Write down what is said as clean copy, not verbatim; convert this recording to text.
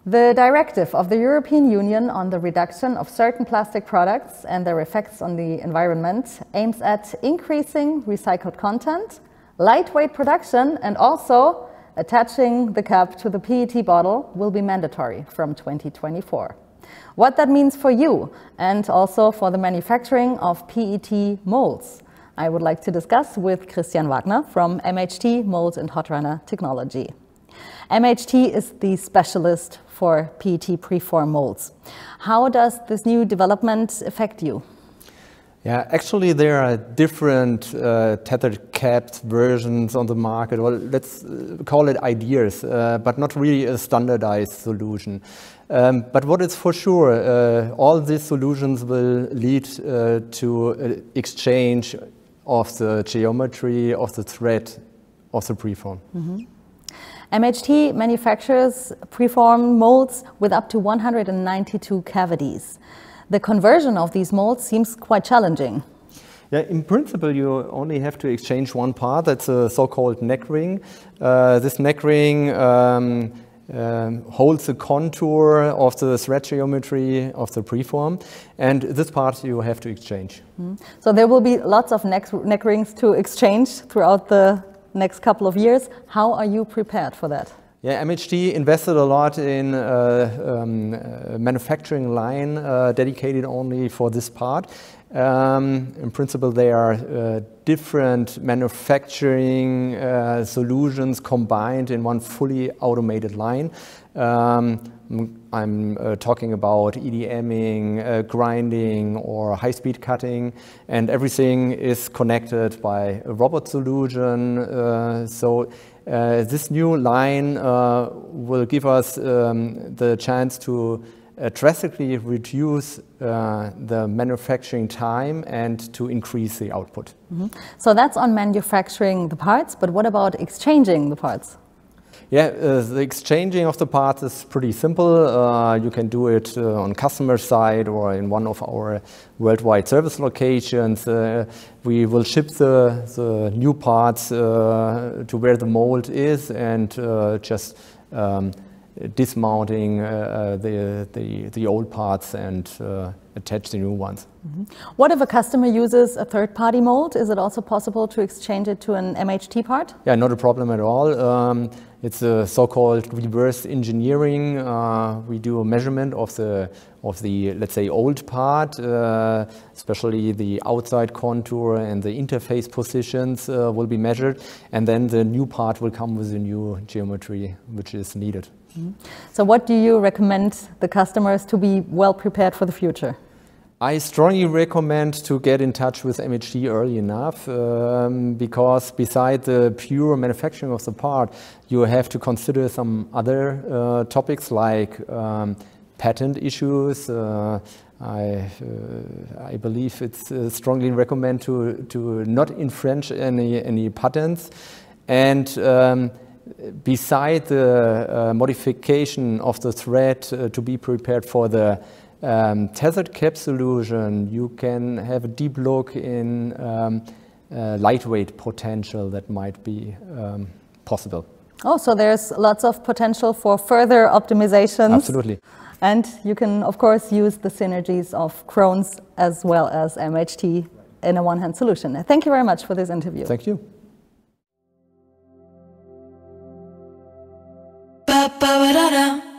The directive of the European Union on the reduction of certain plastic products and their effects on the environment aims at increasing recycled content, lightweight production, and also attaching the cap to the PET bottle will be mandatory from 2024. What that means for you and also for the manufacturing of PET molds, I would like to discuss with Christian Wagner from MHT Mold and Hot Runner Technology. MHT is the specialist for PET preform molds. How does this new development affect you? Yeah, actually there are different tethered capped versions on the market, or let's call it ideas, but not really a standardized solution. But what is for sure, all these solutions will lead to exchange of the geometry of the thread of the preform. MHT manufactures preform molds with up to 192 cavities. The conversion of these molds seems quite challenging. Yeah, in principle, you only have to exchange one part. That's a so-called neck ring. This neck ring holds the contour of the thread geometry of the preform, and this part you have to exchange. So there will be lots of neck rings to exchange throughout the next couple of years. How are you prepared for that? Yeah, MHT invested a lot in a manufacturing line dedicated only for this part. In principle, there are different manufacturing solutions combined in one fully automated line. I'm talking about EDMing, grinding, or high-speed cutting, and everything is connected by a robot solution. So this new line will give us the chance to drastically reduce the manufacturing time and to increase the output. So that's on manufacturing the parts, but what about exchanging the parts? Yeah, the exchanging of the parts is pretty simple. You can do it on customer side or in one of our worldwide service locations. We will ship the new parts to where the mold is and just dismounting the old parts and attach the new ones. What if a customer uses a third-party mold? Is it also possible to exchange it to an MHT part? Yeah, not a problem at all. It's a so-called reverse engineering. We do a measurement of the let's say old part, especially the outside contour and the interface positions will be measured, and then the new part will come with a new geometry which is needed. So what do you recommend the customers to be well prepared for the future? I strongly recommend to get in touch with MHT early enough because beside the pure manufacturing of the part, you have to consider some other topics like patent issues. I believe it's strongly recommend to not infringe any patents, and beside the modification of the thread to be prepared for the tethered cap solution, you can have a deep look in lightweight potential that might be possible. Oh, so there's lots of potential for further optimizations. Absolutely. And you can, of course, use the synergies of Krones as well as MHT in a one-hand solution. Thank you very much for this interview. Thank you. Ba ba ba da da.